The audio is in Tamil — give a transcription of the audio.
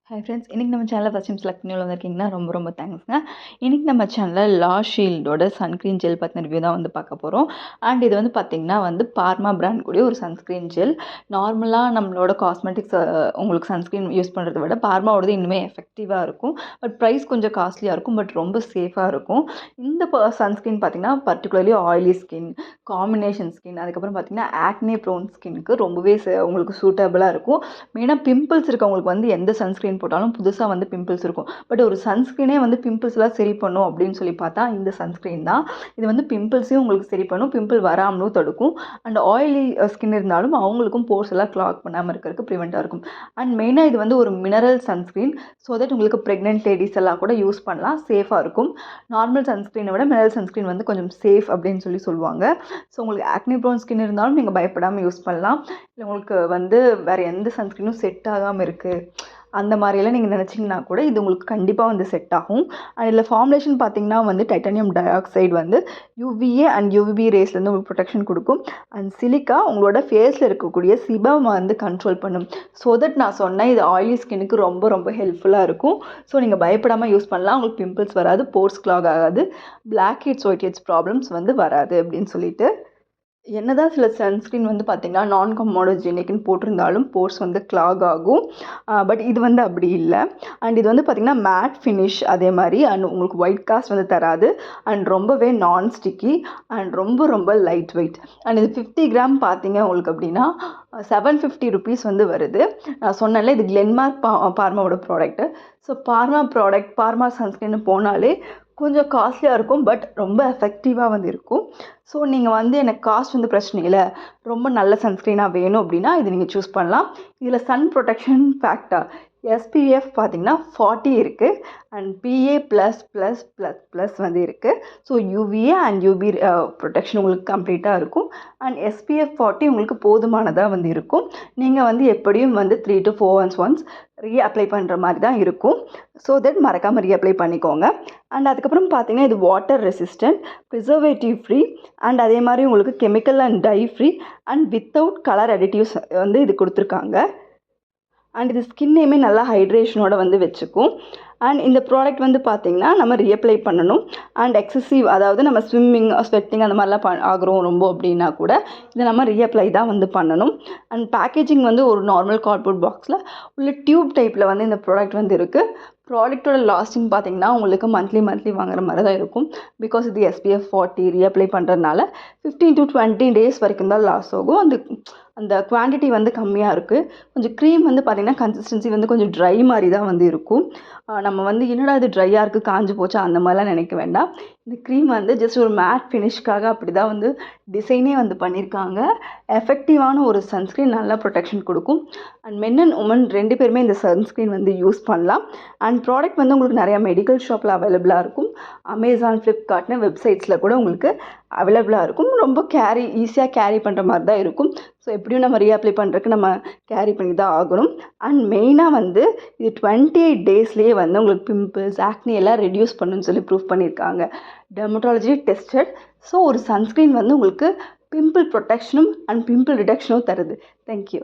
ஹாய் ஃப்ரெண்ட்ஸ், இன்றைக்கி நம்ம சேனலில் ஃபஸ்ட் டைம் செலக்ட் பண்ணி வந்திருக்கீங்கன்னா ரொம்ப ரொம்ப தேங்க்ஸ்ங்க. இன்றைக்கி நம்ம சேனலில் லா ஷீல்டோட சன்ஸ்க்ரீன் ஜெல் பற்றின ரிவ்யூ தான் வந்து பார்க்க போகிறோம். அண்ட் இது வந்து பார்த்திங்கன்னா பார்மா பிராண்ட் கூடிய ஒரு சன்ஸ்க்ரீன் ஜெல். நார்மலாக நம்மளோட காஸ்மெட்டிக்ஸ் உங்களுக்கு சன்ஸ்க்ரீன் யூஸ் பண்ணுறத விட பார்மாவோடது இன்னுமே எஃபெக்டிவாக இருக்கும். பட் ப்ரைஸ் கொஞ்சம் காஸ்ட்லியாக இருக்கும், பட் ரொம்ப சேஃபாக இருக்கும். இந்த சன்ஸ்க்ரீன் பார்த்திங்கன்னா particularly oily skin, combination skin, அதுக்கப்புறம் பார்த்திங்கன்னா ஆக்னே ப்ரோன் ஸ்கின்னுக்கு ரொம்பவே உங்களுக்கு சூட்டபிளாக இருக்கும். மெயினாக பிம்பிள்ஸ் இருக்கவங்களுக்கு வந்து எந்த சன்ஸ்க்ரீன் போட்டாலும் புதுசாக வந்து பிம்பிள்ஸ் இருக்கும். பட் ஒரு சன்ஸ்க்ரீனே வந்து பிம்பிள்ஸ்லாம் சரி பண்ணும் அப்படின்னு சொல்லி பார்த்தா இந்த சன்ஸ்க்ரீன் தான். இது வந்து பிம்பிள்ஸையும் உங்களுக்கு சரி பண்ணும், பிம்பிள் வராமலும் தடுக்கும். அண்ட் ஆயிலி ஸ்கின் இருந்தாலும் அவங்களுக்கும் போர்ஸ் எல்லாம் கிளாக் பண்ணாமல் இருக்கிறதுக்கு ப்ரிவெண்ட்டாக இருக்கும். அண்ட் மெயினாக இது வந்து ஒரு மினரல் சன்ஸ்க்ரீன். ஸோ தட் உங்களுக்கு ப்ரெக்னென்ட் லேடிஸ் எல்லாம் கூட யூஸ் பண்ணலாம், சேஃபாக இருக்கும். நார்மல் சன்ஸ்க்ரீனை விட மினரல் சன்ஸ்க்ரீன் வந்து கொஞ்சம் சேஃப் அப்படின்னு சொல்லுவாங்க. ஸோ உங்களுக்கு ஆக்னி ப்ரோன் ஸ்கின் இருந்தாலும் நீங்கள் பயப்படாமல் யூஸ் பண்ணலாம். இல்லை உங்களுக்கு வந்து வேறு எந்த சன்ஸ்க்ரீனும் செட் ஆகாமல் இருக்குது அந்த மாதிரியெல்லாம் நீங்கள் நினச்சிங்கன்னா கூட இது உங்களுக்கு கண்டிப்பாக வந்து செட் ஆகும். அண்ட் இதில் ஃபார்முலேஷன் பார்த்திங்கன்னா வந்து டைட்டானியம் டை ஆக்சைடு வந்து யூவிஏ அண்ட் யூவிபி ரேஸ்லேருந்து உங்களுக்கு ப்ரொடெக்ஷன் கொடுக்கும். அண்ட் சிலிக்கா உங்களோட ஃபேஸில் இருக்கக்கூடிய சிபம் வந்து கண்ட்ரோல் பண்ணும். ஸோ தட் நான் சொன்னேன், இது ஆயிலி ஸ்கின்னுக்கு ரொம்ப ரொம்ப ஹெல்ப்ஃபுல்லாக இருக்கும். ஸோ நீங்கள் பயப்படாமல் யூஸ் பண்ணலாம். உங்களுக்கு பிம்பிள்ஸ் வராது, போர்ஸ் கிளாக் ஆகாது, blackheads whiteheads problems வந்து வராது அப்படின்னு சொல்லிட்டு. என்னதான் சில சன்ஸ்க்ரீன் வந்து பார்த்திங்கன்னா நான் கமோடோஜெனிக்னு போட்டிருந்தாலும் போர்ஸ் வந்து கிளாக் ஆகும். பட் இது வந்து அப்படி இல்லை. அண்ட் இது வந்து பார்த்திங்கன்னா மேட் ஃபினிஷ், அதே மாதிரி அண்ட் உங்களுக்கு ஒயிட் காஸ்ட் வந்து தராது. அண்ட் ரொம்பவே நான் ஸ்டிக்கி அண்ட் ரொம்ப ரொம்ப லைட் வெயிட். அண்ட் இது 50 கிராம் பார்த்திங்க உங்களுக்கு அப்படின்னா 750 ருபீஸ் வந்து வருது. நான் சொன்னேன்ல இது கிளென்மார்க் பார்மாவோட ப்ராடக்ட்டு. ஸோ பார்மா சன்ஸ்க்ரீன் போனாலே கொஞ்சம் காஸ்ட்லியாக இருக்கும், பட் ரொம்ப எஃபெக்டிவாக வந்து இருக்கும். ஸோ நீங்கள் வந்து எனக்கு காஸ்ட் வந்து பிரச்சனை இல்லை, ரொம்ப நல்ல சன்ஸ்க்ரீனாக வேணும் அப்படின்னா இது நீங்கள் சூஸ் பண்ணலாம். இதில் சன் ப்ரொடெக்ஷன் ஃபேக்டர் SPF பார்த்திங்கன்னா 40 இருக்குது. அண்ட் PA++++ வந்து இருக்குது. So UVA and UV protection உங்களுக்கு கம்ப்ளீட்டாக இருக்கும். அண்ட் SPF 40 உங்களுக்கு போதுமானதாக வந்து இருக்கும். நீங்கள் வந்து எப்படியும் வந்து 3 to 4 months ஒன்ஸ் ரீஅப்ளை பண்ணுற மாதிரி தான் இருக்கும். ஸோ தட் மறக்காமல் ரீஅப்ளை பண்ணிக்கோங்க. அண்ட் அதுக்கப்புறம் பார்த்திங்கன்னா இது water resistant, preservative free, and அதே மாதிரி உங்களுக்கு chemical and dye free and without colour additives வந்து இது கொடுத்துருக்காங்க. அண்ட் இது ஸ்கின்னையுமே நல்லா ஹைட்ரேஷனோட வந்து வச்சுக்கும். அண்ட் இந்த ப்ராடக்ட் வந்து பார்த்திங்கன்னா நம்ம ரீஅப்ளை பண்ணணும். அண்ட் எக்ஸசிவ், அதாவது நம்ம ஸ்விம்மிங் ஸ்வெட்டிங் அந்த மாதிரிலாம் ஆகிறோம் ரொம்ப அப்படின்னா கூட இதை நம்ம ரீஅப்ளை தான் வந்து பண்ணணும். அண்ட் பேக்கேஜிங் வந்து ஒரு நார்மல் கார்ட்போர்ட் பாக்ஸில் உள்ள டியூப் டைப்பில் வந்து இந்த ப்ராடக்ட் வந்து இருக்குது. ப்ராடக்ட்டோட லாஸ்டிங் பார்த்திங்கன்னா உங்களுக்கு மந்த்லி வாங்குற மாதிரி தான் இருக்கும். பிகாஸ் இது SPF 40 ரீஅப்ளை பண்ணுறதுனால 15 to 20 டேஸ் வரைக்கும் தான் லாஸ் ஆகும். அந்த குவான்டிட்டி வந்து கம்மியாக இருக்குது. கொஞ்சம் க்ரீம் வந்து பார்த்திங்கன்னா கன்சிஸ்டன்சி வந்து கொஞ்சம் ட்ரை மாதிரி தான் வந்து இருக்கும். நம்ம வந்து என்னடா இது ட்ரையாக இருக்குது, காஞ்சு போச்சா அந்த மாதிரிலாம் நினைக்க வேண்டாம். இந்த க்ரீம் வந்து ஜஸ்ட் ஒரு மேட் ஃபினிஷ்காக அப்படி தான் வந்து டிசைனே வந்து பண்ணியிருக்காங்க. எஃபெக்டிவான ஒரு சன்ஸ்க்ரீன், நல்லா ப்ரொடெக்ஷன் கொடுக்கும். அண்ட் மென் அண்ட் உமன் 2 பேருமே இந்த சன்ஸ்க்ரீன் வந்து யூஸ் பண்ணலாம். அண்ட் ப்ராடக்ட் வந்து உங்களுக்கு நிறையா மெடிக்கல் ஷாப்பில் அவைலபிளாக இருக்கும். அமேசான், ஃப்ளிப்கார்ட்னு வெப்சைட்ஸில் கூட உங்களுக்கு அவைலபிளாக இருக்கும். ரொம்ப ஈஸியாக கேரி பண்ணுற மாதிரி தான் இருக்கும். ஸோ எப்படியும் நம்ம ரீஅப்ளை பண்ணுறதுக்கு நம்ம கேரி பண்ணி தான் ஆகணும். அண்ட் மெயினாக வந்து இது 28 டேஸ்லேயே வந்து உங்களுக்கு பிம்பிள்ஸ், ஆக்னி எல்லாம் ரெடியூஸ் பண்ணுன்னு சொல்லி ப்ரூவ் பண்ணியிருக்காங்க, டெர்மட்டாலஜி டெஸ்டட். ஸோ ஒரு சன்ஸ்க்ரீன் வந்து உங்களுக்கு பிம்பிள் ப்ரொடெக்ஷனும் அண்ட் பிம்பிள் ரிடக்ஷனும் தருது. தேங்க்யூ.